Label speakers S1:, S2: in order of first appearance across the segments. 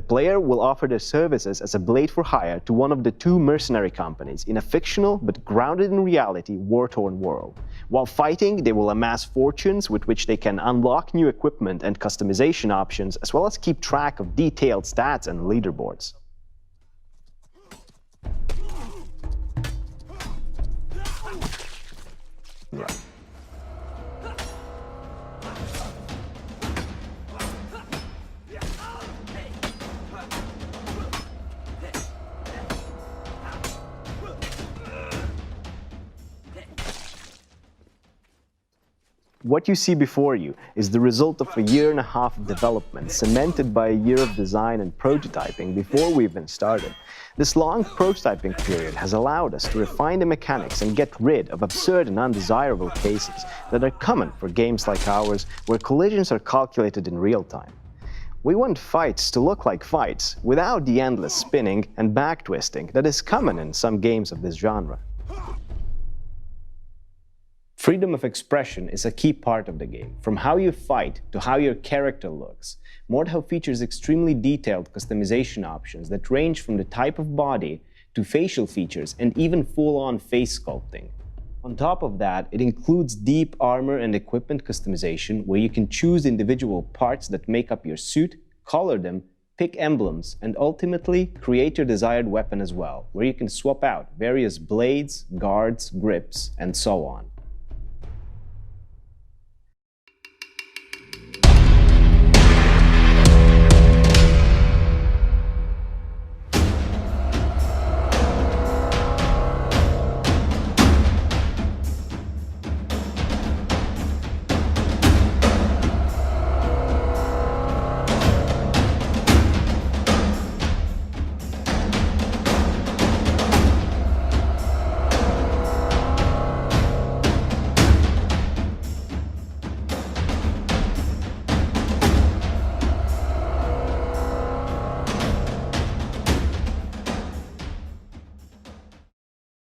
S1: player will offer their services as a blade for hire to one of the two mercenary companies in a fictional but grounded in reality war-torn world. While fighting, they will amass fortunes with which they can unlock new equipment and customization options, as well as keep track of detailed stats and leaderboards. Yeah. What you see before you is the result of a year and a half of development, cemented by a year of design and prototyping before we even started. This long prototyping period has allowed us to refine the mechanics and get rid of absurd and undesirable cases that are common for games like ours, where collisions are calculated in real time. We want fights to look like fights, without the endless spinning and back-twisting that is common in some games of this genre. Freedom of expression is a key part of the game, from how you fight to how your character looks. Mordhau features extremely detailed customization options that range from the type of body to facial features and even full-on face sculpting. On top of that, it includes deep armor and equipment customization, where you can choose individual parts that make up your suit, color them, pick emblems, and ultimately create your desired weapon as well, where you can swap out various blades, guards, grips, and so on.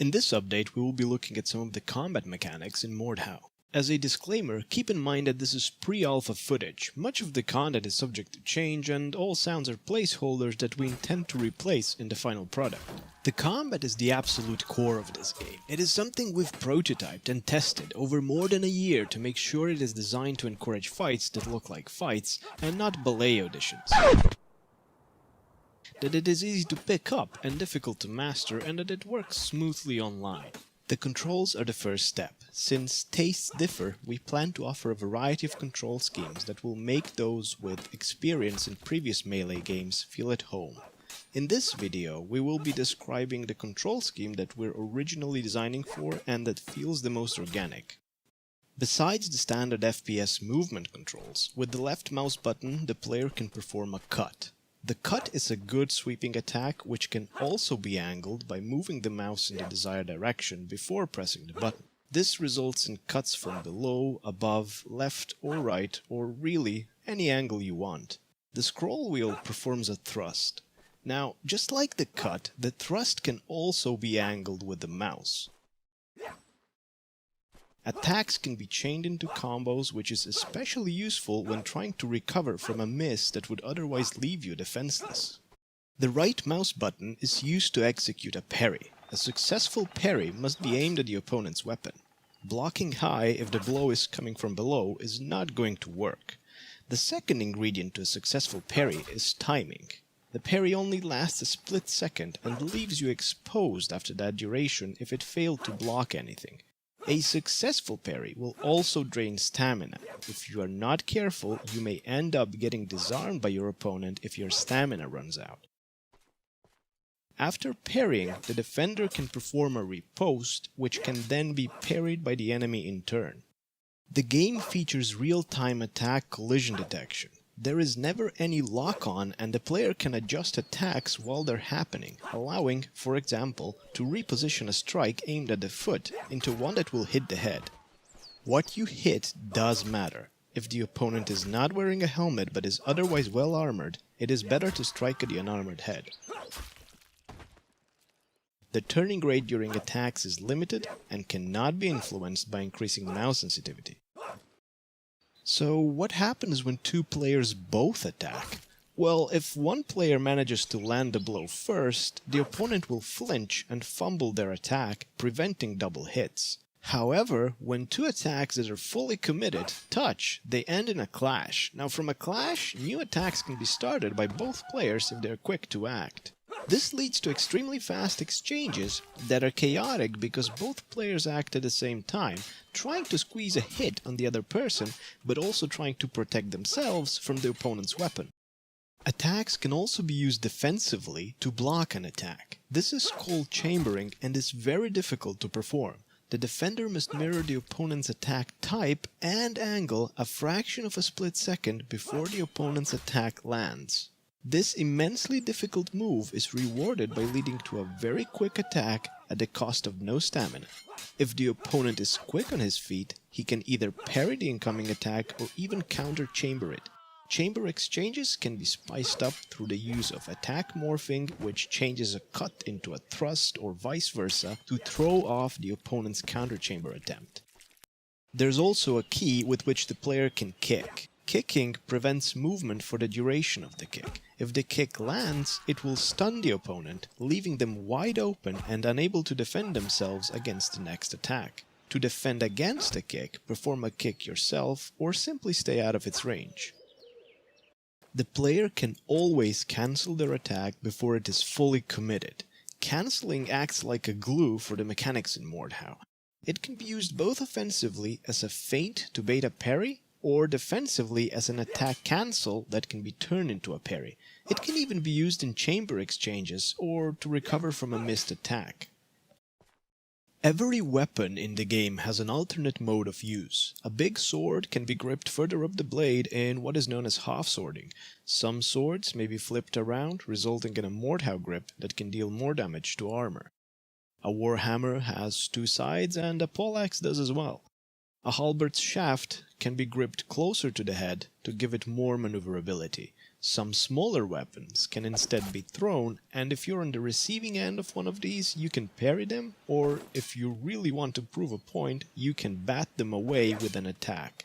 S2: In this update, we will be looking at some of the combat mechanics in Mordhau. As a disclaimer, keep in mind that this is pre-alpha footage. Much of the content is subject to change, and all sounds are placeholders that we intend to replace in the final product. The combat is the absolute core of this game. It is something we've prototyped and tested over more than a year to make sure it is designed to encourage fights that look like fights and not ballet auditions. That it is easy to pick up and difficult to master, and that it works smoothly online. The controls are the first step. Since tastes differ, we plan to offer a variety of control schemes that will make those with experience in previous Melee games feel at home. In this video, we will be describing the control scheme that we're originally designing for and that feels the most organic. Besides the standard FPS movement controls, with the left mouse button the player can perform a cut. The cut is a good sweeping attack which can also be angled by moving the mouse in the desired direction before pressing the button. This results in cuts from below, above, left or right, or really any angle you want. The scroll wheel performs a thrust. Now, just like the cut, the thrust can also be angled with the mouse. Attacks can be chained into combos, which is especially useful when trying to recover from a miss that would otherwise leave you defenseless. The right mouse button is used to execute a parry. A successful parry must be aimed at the opponent's weapon. Blocking high if the blow is coming from below is not going to work. The second ingredient to a successful parry is timing. The parry only lasts a split second and leaves you exposed after that duration if it failed to block anything. A successful parry will also drain stamina. If you are not careful, you may end up getting disarmed by your opponent if your stamina runs out. After parrying, the defender can perform a riposte, which can then be parried by the enemy in turn. The game features real-time attack collision detection. There is never any lock-on, and the player can adjust attacks while they're happening, allowing, for example, to reposition a strike aimed at the foot into one that will hit the head. What you hit does matter. If the opponent is not wearing a helmet but is otherwise well armored, it is better to strike at the unarmored head. The turning rate during attacks is limited and cannot be influenced by increasing mouse sensitivity. So what happens when two players both attack? Well, if one player manages to land the blow first, the opponent will flinch and fumble their attack, preventing double hits. However, when two attacks that are fully committed touch, they end in a clash. Now from a clash, new attacks can be started by both players if they're quick to act. This leads to extremely fast exchanges that are chaotic because both players act at the same time, trying to squeeze a hit on the other person, but also trying to protect themselves from the opponent's weapon. Attacks can also be used defensively to block an attack. This is called chambering and is very difficult to perform. The defender must mirror the opponent's attack type and angle a fraction of a split second before the opponent's attack lands. This immensely difficult move is rewarded by leading to a very quick attack at the cost of no stamina. If the opponent is quick on his feet, he can either parry the incoming attack or even counter-chamber it. Chamber exchanges can be spiced up through the use of attack morphing, which changes a cut into a thrust or vice versa to throw off the opponent's counter-chamber attempt. There's also a key with which the player can kick. Kicking prevents movement for the duration of the kick. If the kick lands, it will stun the opponent, leaving them wide open and unable to defend themselves against the next attack. To defend against a kick, perform a kick yourself or simply stay out of its range. The player can always cancel their attack before it is fully committed. Cancelling acts like a glue for the mechanics in Mordhau. It can be used both offensively as a feint to bait a parry, or defensively as an attack cancel that can be turned into a parry. It can even be used in chamber exchanges or to recover from a missed attack. Every weapon in the game has an alternate mode of use. A big sword can be gripped further up the blade in what is known as half-swording. Some swords may be flipped around, resulting in a Mordhau grip that can deal more damage to armor. A warhammer has two sides and a poleaxe does as well. A halbert's shaft can be gripped closer to the head to give it more maneuverability. Some smaller weapons can instead be thrown, and if you're on the receiving end of one of these, you can parry them, or if you really want to prove a point, you can bat them away with an attack.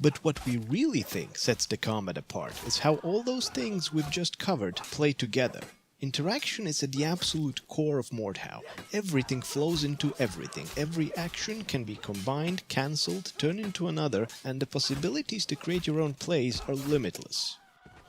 S2: But what we really think sets the combat apart is how all those things we've just covered play together. Interaction is at the absolute core of Mordhau. Everything flows into everything. Every action can be combined, cancelled, turned into another, and the possibilities to create your own plays are limitless.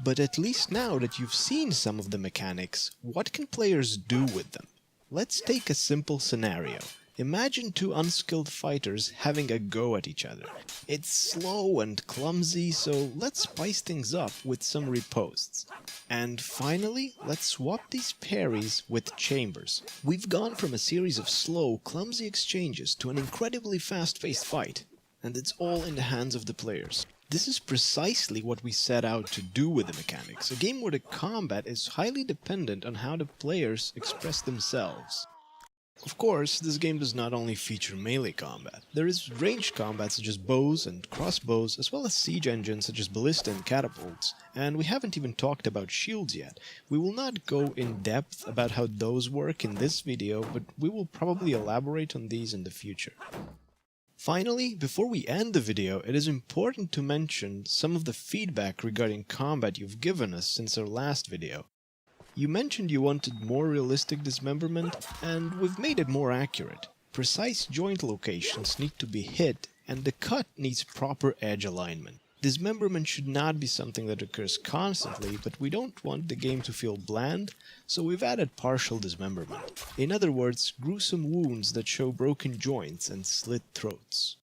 S2: But at least now that you've seen some of the mechanics, what can players do with them? Let's take a simple scenario. Imagine two unskilled fighters having a go at each other. It's slow and clumsy, so let's spice things up with some ripostes. And finally, let's swap these parries with chambers. We've gone from a series of slow, clumsy exchanges to an incredibly fast-paced fight, and it's all in the hands of the players. This is precisely what we set out to do with the mechanics, a game where the combat is highly dependent on how the players express themselves. Of course, this game does not only feature melee combat. There is ranged combat such as bows and crossbows, as well as siege engines such as ballista and catapults, and we haven't even talked about shields yet. We will not go in depth about how those work in this video, but we will probably elaborate on these in the future. Finally, before we end the video, it is important to mention some of the feedback regarding combat you've given us since our last video. You mentioned you wanted more realistic dismemberment, and we've made it more accurate. Precise joint locations need to be hit, and the cut needs proper edge alignment. Dismemberment should not be something that occurs constantly, but we don't want the game to feel bland, so we've added partial dismemberment. In other words, gruesome wounds that show broken joints and slit throats.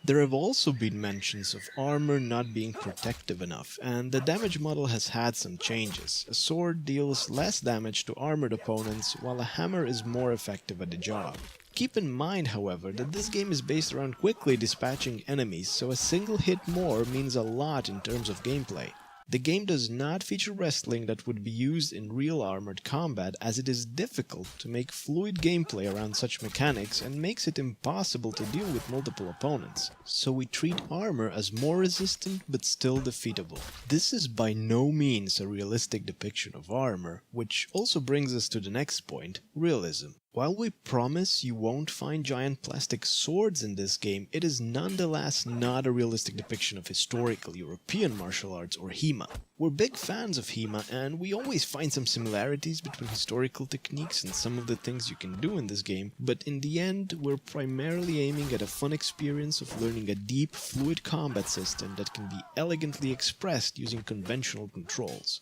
S2: There have also been mentions of armor not being protective enough, and the damage model has had some changes. A sword deals less damage to armored opponents, while a hammer is more effective at the job. Keep in mind, however, that this game is based around quickly dispatching enemies, so a single hit more means a lot in terms of gameplay. The game does not feature wrestling that would be used in real armored combat, as it is difficult to make fluid gameplay around such mechanics and makes it impossible to deal with multiple opponents. So we treat armor as more resistant but still defeatable. This is by no means a realistic depiction of armor, which also brings us to the next point, realism. While we promise you won't find giant plastic swords in this game, it is nonetheless not a realistic depiction of historical European martial arts or HEMA. We're big fans of HEMA, and we always find some similarities between historical techniques and some of the things you can do in this game, but in the end, we're primarily aiming at a fun experience of learning a deep, fluid combat system that can be elegantly expressed using conventional controls.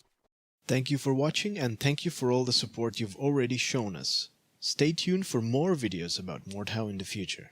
S2: Thank you for watching, and thank you for all the support you've already shown us. Stay tuned for more videos about Mordhau in the future.